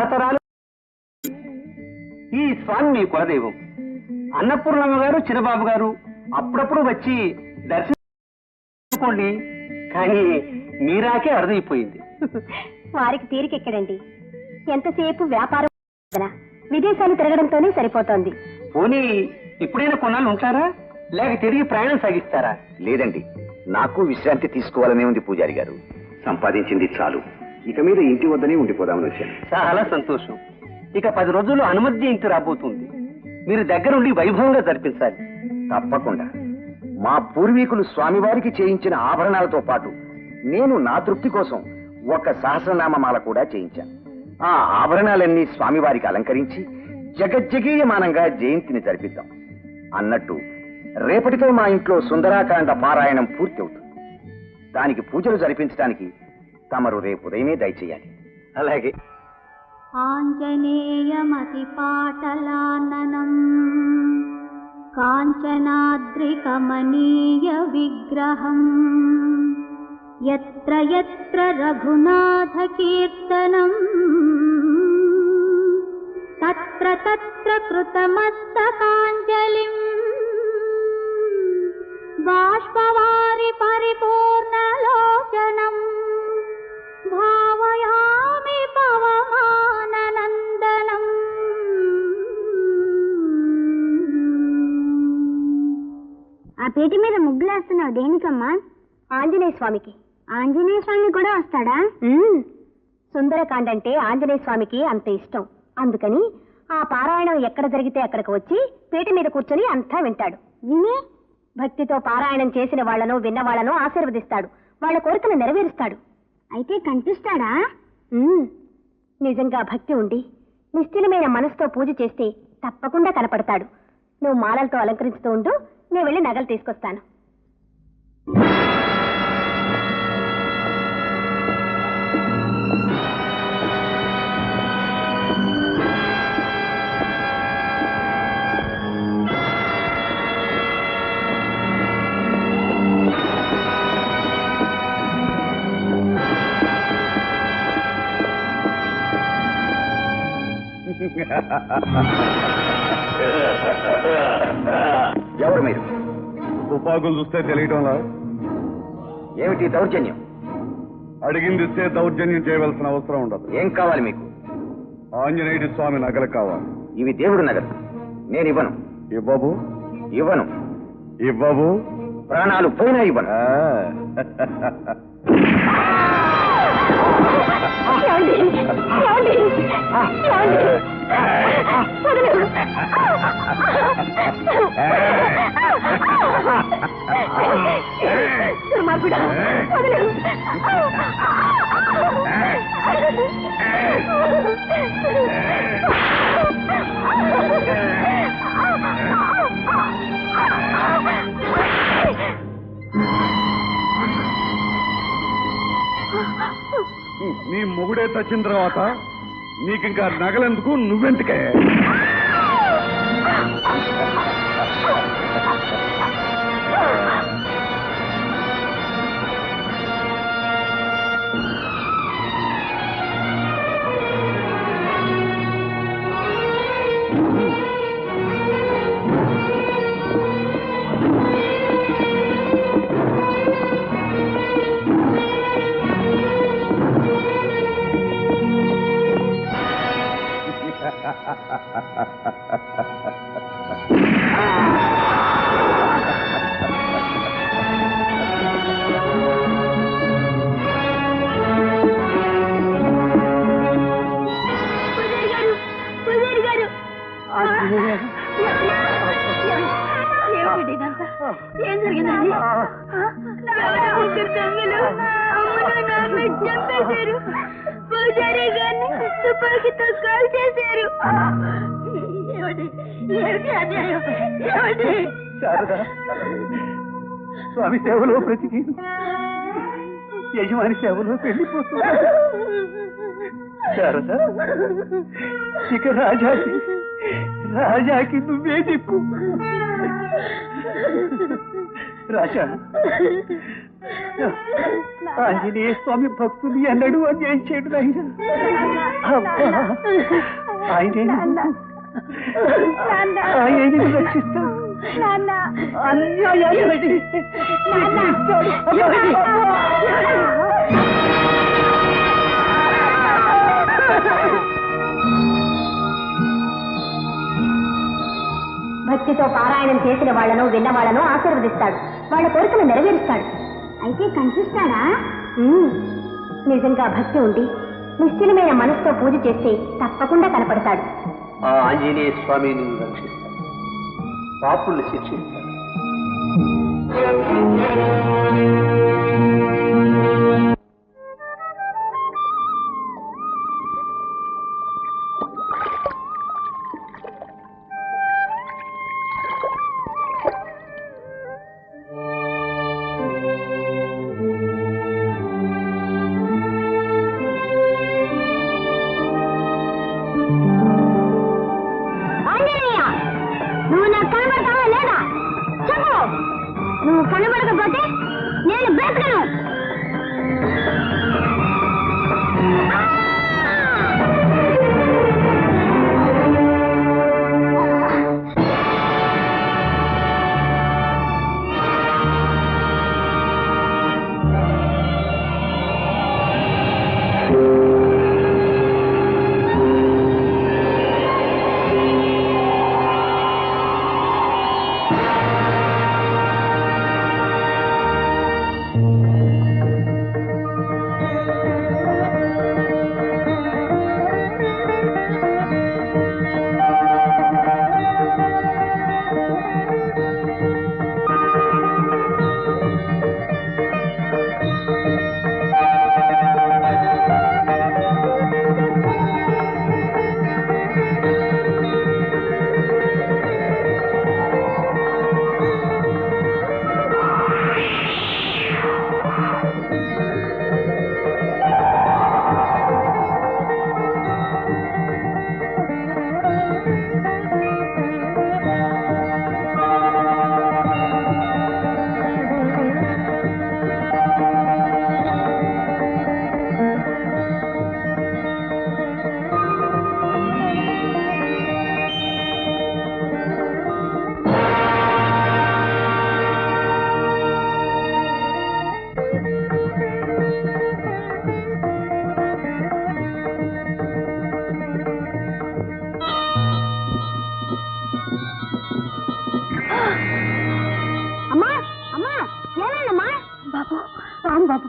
తరతరాలు ఈ స్వామి మీ కులదైవం. అన్నపూర్ణమ్మ గారు చిన్నబాబు గారు అప్పుడప్పుడు వచ్చి దర్శించుకోండి, కానీ మీరాకే అర్థమైపోయింది. వారికి తీరికెక్కడండి, ఎంతసేపు వ్యాపారం విదేశాలు తిరగడంతోనే సరిపోతోంది. పోనీ ఇప్పుడైనా కొన్నాళ్ళు ఉంటారా, లేక తిరిగి ప్రయాణం సాగిస్తారా? లేదండి, నాకు విశ్రాంతి తీసుకోవాలనే ఉంది పూజారి గారు. సంపాదించింది చాలు, ఇక మీద ఇంటి వద్దనే ఉండిపోదామని వచ్చాను. చాలా సంతోషం. ఇక 10 రోజుల్లో హనుమత్ జయంతి రాబోతుంది. మీరు దగ్గరుండి వైభవంగా జరిపించాలి. తప్పకుండా. మా పూర్వీకులు స్వామివారికి చేయించిన ఆభరణాలతో పాటు నేను నా తృప్తి కోసం ఒక సహస్రనామమాల కూడా చేయించాను. ఆ ఆభరణాలన్నీ స్వామివారికి అలంకరించి జగజ్జగీయమానంగా జయంతిని జరిపిద్దాం. అన్నట్టు రేపటితో మా ఇంట్లో సుందరాకాండ పారాయణం పూర్తి అవుతుంది. దానికి పూజలు జరిపించడానికి తమరు రేపు ఉదయమే దయచేయాలి. అలాగే. ఆంజనేయమతి పాటలాననం కాంచనాద్రికమనీయ విగ్రహం యత్ర యత్ర రఘునాథ కీర్తనం తత్ర తత్ర కృతమస్తకాంజలిం బాష్పవారి పరిపూర్ణలోచనం భావయామి పవమాననందనం. ఆ పేటి మీద ముగ్గులేస్తున్నావు దేనికమ్మా? ఆంజనేయ స్వామికి. ఆంజనేయ స్వామి కూడా వస్తాడా? సుందరకాండ అంటే ఆంజనేయ స్వామికి అంత ఇష్టం. అందుకని ఆ పారాయణం ఎక్కడ జరిగితే అక్కడికి వచ్చి పీట మీద కూర్చొని అంతా వింటాడు. విని భక్తితో పారాయణం చేసిన వాళ్లను విన్న వాళ్లను ఆశీర్వదిస్తాడు, వాళ్ళ కోరికలు నెరవేరుస్తాడు. అయితే కనిపిస్తాడా? నిజంగా భక్తి ఉండి నిశ్చలమైన మనసుతో పూజ చేస్తే తప్పకుండా కనపడతాడు. నువ్వు మాలలతో అలంకరించుతూ ఉండు, నేను వెళ్ళి నగలు తీసుకొస్తాను. ఎవరు మీరు? తుపాకులు చూస్తే తెలియటంలా? ఏమిటి దౌర్జన్యం? అడిగింది ఇస్తే దౌర్జన్యం చేయవలసిన అవసరం ఉండదు. ఏం కావాలి మీకు? ఆంజనేయుడి స్వామి నగలు కావాలి. ఇవి దేవుడు నగలు, నేను ఇవ్వను. ఇవ్వబు? ఇవ్వను. ఇవ్వబు? ప్రాణాలు పోయినా ఇవ్వను. నీ మొగుడే చచ్చిన తర్వాత నీకింకా నగలెందుకు, నువ్వెందుకే? ఏం జరిగిందండి? చంపేశారు. పూజారి గారిని తుపాకీతో కాల్ చేశారు. స్వామి సేవలో బ్రతికి యజమాని సేవలో వెళ్ళిపోతున్నా. శారదా, ఇక రాజాకి నువ్వే దిక్కు. రాజా, ఆంజనేయ స్వామి భక్తులు ఎన్నడూ అన్యాయం చేయడు నాయన. ఆయన రక్షిస్తాడు, అన్యాయాన్ని భక్తితో పారాయణం చేసిన వాళ్లను విన్న వాళ్లను ఆశీర్వదిస్తాడు, వాళ్ళ కోరికలు నెరవేరుస్తాడు. అయితే కనిపిస్తాడా? నిజంగా భక్తి ఉండి నిశ్చలమైన మనసుతో పూజ చేస్తే తప్పకుండా కనపడతాడు. ఆ ఆంజనేయ స్వామి నిన్ను రక్షిస్తాడు, పాపుల్ని శిక్షిస్తాడు. నువ్వు కనబడకపోతే నేను బ్రతకను. బాబు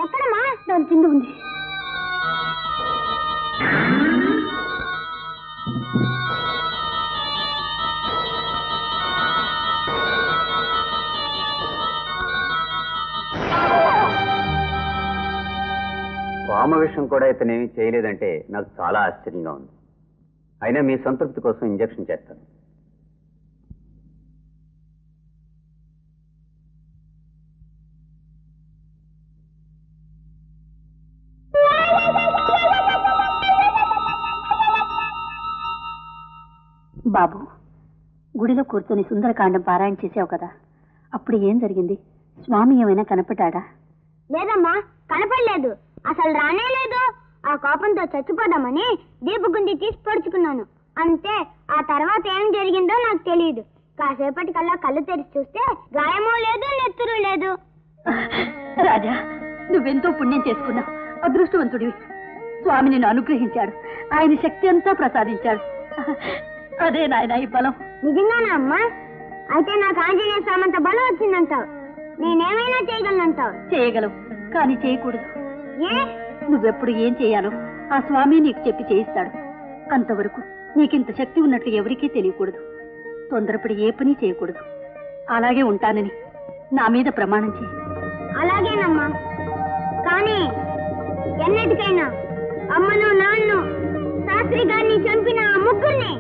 ఎక్కడమ్మా? దాని కింద ఉంది. పాము విషయం కూడా ఇతనేమి చేయలేదంటే నాకు చాలా ఆశ్చర్యంగా ఉంది. అయినా మీ సంతృప్తి కోసం ఇంజెక్షన్ చేస్తాను. బాబు, గుడిలో కూర్చొని సుందరకాండం పారాయణ చేసావు కదా, అప్పుడు ఏం జరిగింది? స్వామి ఏమైనా కనపడ్డా? లేదమ్మా, కనపడలేదు. అసలు రానే లేదు. ఆ కోపంతో చచ్చిపోదామని దీపగుండి తీసి పొడుచుకున్నాను అంతే. ఆ తర్వాత ఏం జరిగిందో నాకు తెలియదు. కాసేపటికల్లా కళ్ళు తెరిచి చూస్తే గాయమూ లేదు, నెత్తురు లేదు. రాజా, నువ్వెంతో పుణ్యం చేసుకున్నావు, అదృష్టవంతుడివి. స్వామి నిన్ను అనుగ్రహించాడు, ఆయన శక్తి అంతా ప్రసాదించాడు. అదే నాయన ఈ బలం. నిజంగానా అమ్మా? అయితే నాకు ఆంజనేయ స్వామంత బలం వచ్చిందంటావు. నేనేమైనా చేయగలనంటావు? చేయగలవు, కానీ చేయకూడదు. ఏ? నువ్వెప్పుడు ఏం చేయాలో ఆ స్వామి నీకు చెప్పి చేయిస్తాడు. అంతవరకు నీకింత శక్తి ఉన్నట్లు ఎవరికీ తెలియకూడదు. తొందరపడి ఏ పని చేయకూడదు. అలాగే ఉంటానని నా మీద ప్రమాణం చేయి. అలాగేనమ్మా, కానీ ఎన్నటికైనా అమ్మను, నాన్ను, శాస్త్రి గారిని చంపిన ఆ ముగ్గురిని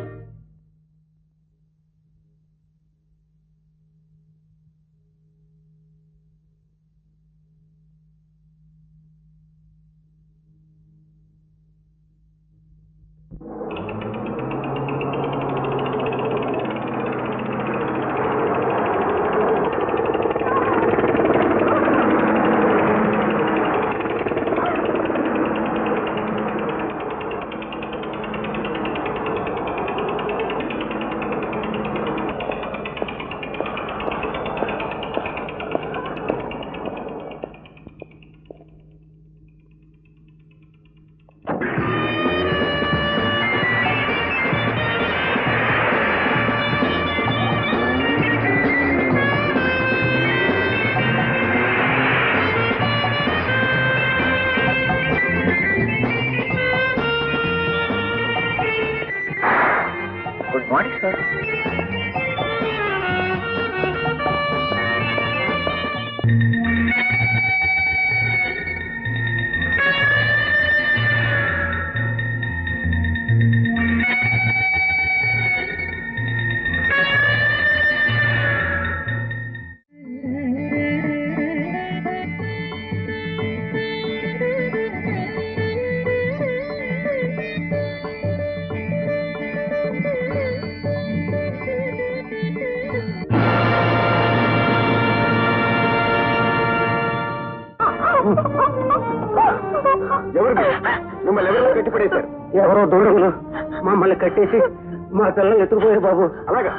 చేశారు? ఎవరో దూరంలో మమ్మల్ని కట్టేసి మా పిల్లలు ఎత్తుకుపోయారు బాబు. అలాగా?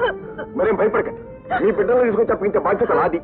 మరేం భయపడకండి, మీ బిడ్డలు తీసుకొచ్చి అప్పగించే బాధ్యత నాది.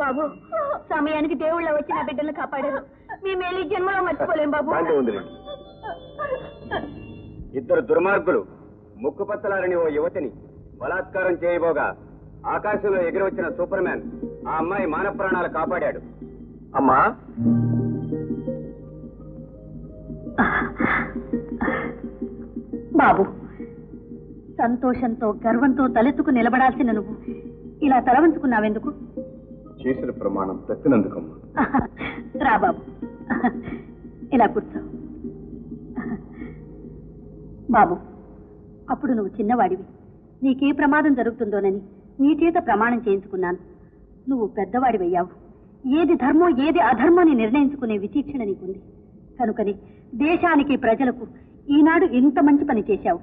బాబు, సమయానికి దేవుళ్ళ వచ్చి నా బిడ్డలు కాపాడారు. మేము ఈ జన్మలో మర్చిపోలేం బాబు. ఇద్దరు దుర్మార్గులు ముక్కుపచ్చలారని ఓ యువతిని బలాత్కారం చేయబోగా ఆకాశంలో ఎగిరి వచ్చిన సూపర్ మ్యాన్ ఆ అమ్మాయి మాన ప్రాణాలు కాపాడాడు. అమ్మా, బాబు, సంతోషంతో గర్వంతో తలెత్తుకు నిలబడాల్సిన నువ్వు ఇలా తలవంచుకున్నావెందుకు? చేసిన ప్రమాణం తప్పినందుకమ్మా. రా బాబు, ఇలా కూర్చో. బాబు, అప్పుడు నువ్వు చిన్నవాడివి. నీకే ప్రమాదం జరుగుతుందోనని నీ చేత ప్రమాణం చేయించుకున్నాను. నువ్వు పెద్దవాడివయ్యావు. ఏది ధర్మం ఏది అధర్మాన్ని నిర్ణయించుకునే విచక్షణ నీకుంది. కనుకని దేశానికి ప్రజలకు ఈనాడు ఇంత మంచి పని చేశావు.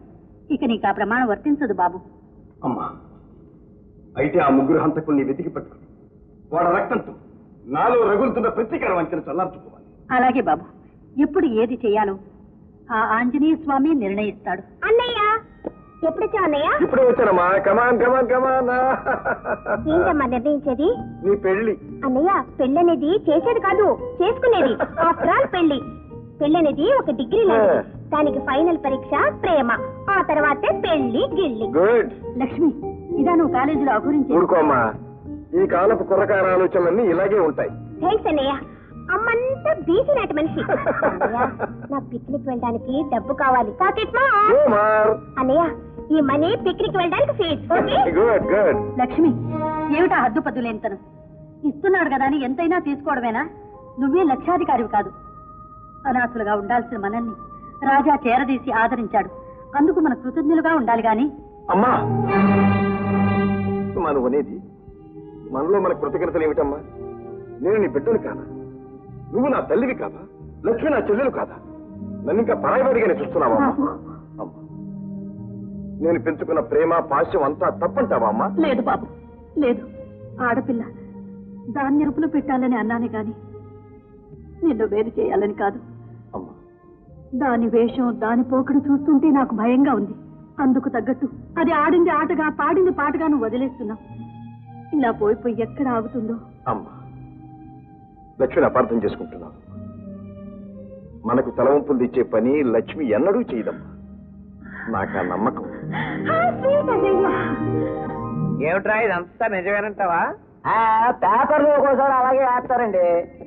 ఇక నీకు ఆ ప్రమాణం వర్తించదు బాబు. అమ్మా, అయితే ఆ ముగ్గురు హంతకుల్ని వెతికి పట్టుకుని వాడు రక్తంతో నాలో రగులుతున్న ప్రతీకార వంచన చల్లార్చుకోవాలి. అలాగే బాబు, ఎప్పుడు ఏది చేయాలో ఆ ఆంజనేయ స్వామి నిర్ణయిస్తాడు. అన్నయ్య, ఎప్పుడొచ్చా అన్నయ్య? ఇప్పుడు వచ్చానమ్మా. కమాన్ కమాన్ కమాన్. ఏంటమ్మా నిర్ణయించేది? నీ పెళ్లి. అన్నయ్య, పెళ్ళనేది చేసేది కాదు, చేసుకునేది. ఆఫ్టర్ ఆల్ పెళ్ళనేది ఒక డిగ్రీ లాంటిది. దానికి ఫైనల్ పరీక్ష ప్రేమ, ఆ తర్వాతే పెళ్లి గిల్లి. గుడ్. లక్ష్మి, ఇదా నువ్వు కాలేజీలో అఘోరించి? ఊరుకోమ్మా, ఈ కాలపు కుర్రకార ఆలోచనలన్నీ ఇలాగే ఉంటాయి. థ్యాంక్స్ అన్నయ్య. అమ్మంతా బీసీ నాటి మనిషి. నా పిక్నిక్ వెళ్ళడానికి డబ్బు కావాలి. అన్నయ్య, ఈ మనీ పిక్నిక్ వెళ్ళడానికి ఫీజ్. Good good. లక్ష్మి, ఏమిటా హద్దుపద్దు లేనితను? ఇస్తున్నాడు కదా అని ఎంతైనా తీసుకోవడమేనా? నువ్వే లక్షాధికారివి కాదు. అనాథులుగా ఉండాల్సిన మనల్ని రాజా చేరదీసి ఆదరించాడు. అందుకు మన కృతజ్ఞులుగా ఉండాలి గాని. అమ్మా, మనం అనేది మనలో మన కృతజ్ఞతలు ఏమిటమ్మా? నేను నీ బిడ్డను కాదా? నువ్వు నా తల్లివి కాదా? లక్ష్మి నా చెల్లెలు కాదా? నన్ను ఇంకా పరాయివాడిగానే చూస్తున్నావా? అమ్మా, నేను పెంచుకున్న ప్రేమ పాశ్యం అంతా తప్పంటావా అమ్మా? లేదు బాబు, లేదు. ఆడపిల్ల దాన్ని ఎరుపులు పెట్టాలని అన్నానే గాని నిన్ను వేరు చేయాలని కాదు. అమ్మా, దాని వేషం దాని పోకడు చూస్తుంటే నాకు భయంగా ఉంది. అందుకు తగ్గట్టు అది ఆడింది ఆటగా పాడింది పాటగా నువ్వు వదిలేస్తున్నావు. ఇలా పోయిపోయి ఎక్కడ ఆగుతుందో. అమ్మా, లక్ష్మిని అపార్థం చేసుకుంటున్నావు. మనకు తలవంపులు తెచ్చే పని లక్ష్మి ఎన్నడూ చేయదమ్మా. నాకు ఆ నమ్మకం. ఏమిట్రా ఇదంతా నిజమేనంటావా? పేపర్లు ఒక్కోసారి అలాగే వేస్తారండి,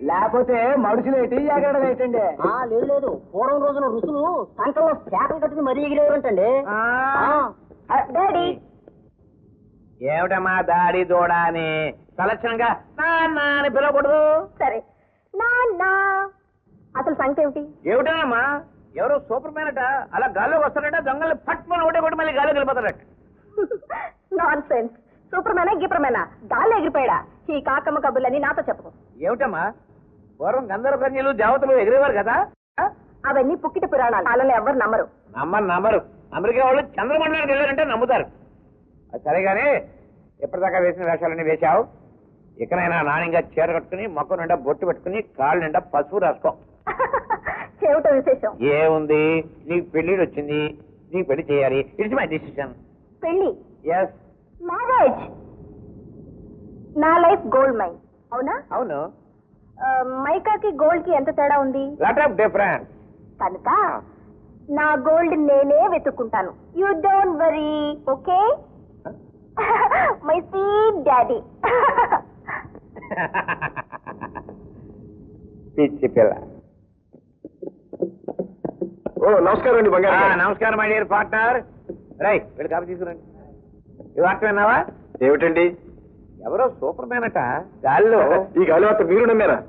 లేకపోతే మనుషులు ఏంటి ఎగరడం ఏంటండి? లేదు లేదు, పూర్వం రోజున రుసులు సంకల్లో చేపలు కట్టుకుని మరీ ఎగిరేవారంటండి. ఏమిటమ్మా దాడి దూడ అని సలక్షణంగా నాన్న అని పిలవకూడదు. సరే నాన్న, అసలు సంగతి ఏమిటి? ఏమిటమ్మా ఎవరో సూపర్ మ్యాన్ అట అలా గాల్లోకి వస్తాడట దొంగలు పట్టుకొని ఒకటే కొట్టి మళ్ళీ గాల్లోకి వెళ్ళిపోతాడట. Non sense. సూపర్ మేనా గిపర్ మేనా గాల్లో ఎగిరిపోయాడా? ఈ కాకమ్మ కబుర్లని నాతో చెప్పకు. ఏమిటమ్మా పూర్వం గంధర్వ కన్యలు దేవతలు ఎగిరేవారు కదా? అవన్నీ పుక్కిట పురాణాలు. వాళ్ళని ఎవరు నమ్మరు. నమ్మరు. అమెరికా వాళ్ళు చంద్రమండలానికి వెళ్ళారంటే నమ్ముతారు. అది సరేగానే ఎప్పటిదాకా వేసిన వేషాలన్నీ వేశావు. ఇకనైనా నాణ్యంగా చీర కట్టుకుని మొక్క నిండా బొట్టు పెట్టుకుని కాళ్ళు నిండా పసుపు రాసుకో. ఏమిటో విశేషం? ఏముంది, నీకు పెళ్లి వచ్చింది, నీకు పెళ్లి చేయాలి. It's my decision. పెళ్లి? ఎస్. మ్యారేజ్. నా లైఫ్ గోల్డ్ మైన్. అవునా? అవును. మైకాకి గోల్డ్ కి ఎంత తేడా ఉంది? Lot of difference. కనుక నా గోల్డ్ నేనే వెతుక్కుంటాను. You don't worry. Okay? My sweet daddy. పిచ్చి పిల్ల. ఓ నమస్కారం అండి బంగారు. నమస్కారం మై డియర్ పార్ట్నర్. రై వీళ్ళు కాపీ తీసుకురండి. ఈ వార్త విన్నావా? ఏమిటండి? ఎవరో సూపర్ మ్యాన్ అట గాల్లో. ఈ గాలి వార్త మీరు నమ్మారా?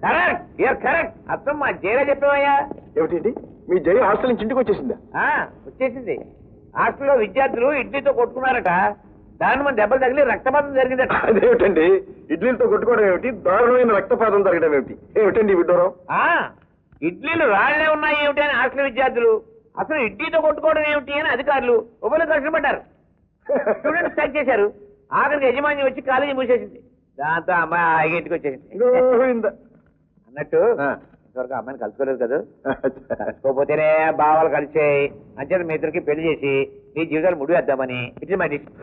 Correct, you're correct. అర్థం మా జైలా చెప్పావయ్యా. ఏమిటండి మీ జయ హాస్టల్ నుంచి ఇంటికి వచ్చేసిందా? వచ్చేసింది. హాస్టల్లో విద్యార్థులు ఇడ్లీతో కొట్టుకున్నారట. దాని మన దెబ్బలు తగిలి రక్తపాతం జరిగిందట. అదేమిటండి ఇడ్లీలతో కొట్టుకోవడం ఏమిటి, దారుణమైన రక్తపాతం జరగడం ఏమిటి? ఏమిటండి విడ్డూరం? ఇడ్లీలు రాళ్లే ఉన్నాయి ఏమిటి అని హాస్టల్ విద్యార్థులు, అసలు ఇడ్లీతో కొట్టుకోవడం ఏమిటి అని అధికారులు ఉభయలు కష్టపడ్డారు. స్టూడెంట్స్ స్ట్రైక్ చేశారు. ఆఖరికి యజమాని వచ్చి కాలేజీ మూసేసింది. దాంతో అమ్మాయి ఇంటికి వచ్చేసింది. అన్నట్టు ఇంతవరకు అమ్మాయిని కలుసుకోలేదు కదా? కలుసుకోపోతేనే భావాలు కలిసాయి. అంచేత మీ ఇద్దరికి పెళ్లి చేసి మీ జీవితాలు ముడివేద్దామని. It's my decision.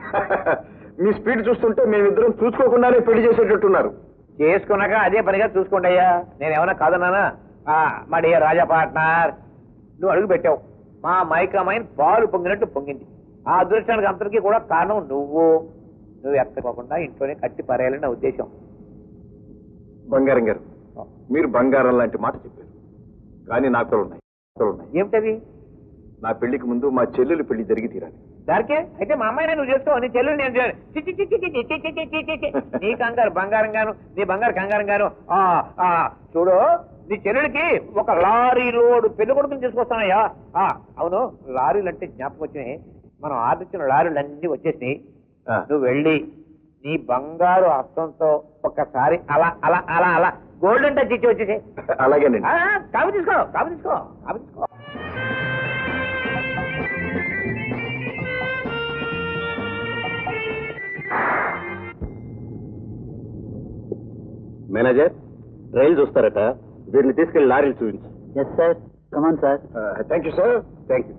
మీ స్పీడ్ చూస్తుంటే మేమిద్దరం చూసుకోకుండానే పెళ్లి చేసేటట్టున్నారు. చేసుకున్నాక అదే పనిగా చూసుకోండి అయ్యా. నేను ఏమన్నా కాదన్నానా? మా డియర్ రాజా పార్ట్నర్, నువ్వు అడుగు పెట్టావు. మా మైకామైన్ పాలు పొంగినట్టు పొంగింది. ఆ అదృష్టానికి అంతటికీ కూడా కారణం నువ్వు ఎక్కకోకుండా ఇంట్లోనే కట్టి పారేయాలని నా ఉద్దేశం. బంగారం గారు, మీరు బంగారం లాంటి మాట చెప్పారు. కానీ నాకు ఉన్నాయి. ఏమిటది? నా పెళ్లికి ముందు మా చెల్లెలు పెళ్లి జరిగి తీరాలి. దానికే అయితే మా అమ్మాయి నువ్వు చేసుకో, నీ చెల్లెలు నేను నీ కంగారు బంగారం గాను, నీ బంగారు కంగారం గాను. చూడు, నీ చెల్లెలకి ఒక లారీ లోడు పెళ్లి కొడుకుని తీసుకొస్తానయ్యా. అవును, లారీలు అంటే జ్ఞాపకం వచ్చినాయి. మనం ఆర్డర్ లారీలు అన్ని వచ్చేసినాయి. నువ్వు వెళ్ళి నీ బంగారు హస్తంతో ఒక్కసారి అలా అలా అలా అలా గోల్డెన్ టచ్ ఇచ్చి వచ్చేసి. అలాగేనండి. కాపీ తీసుకో, కాపీ తీసుకో, కాపీ తీసుకో. మేనేజర్, రైలు చూస్తారట, వీరిని తీసుకెళ్లి లారీలు చూపించు. Yes sir, come on sir. Thank you sir. Thank you.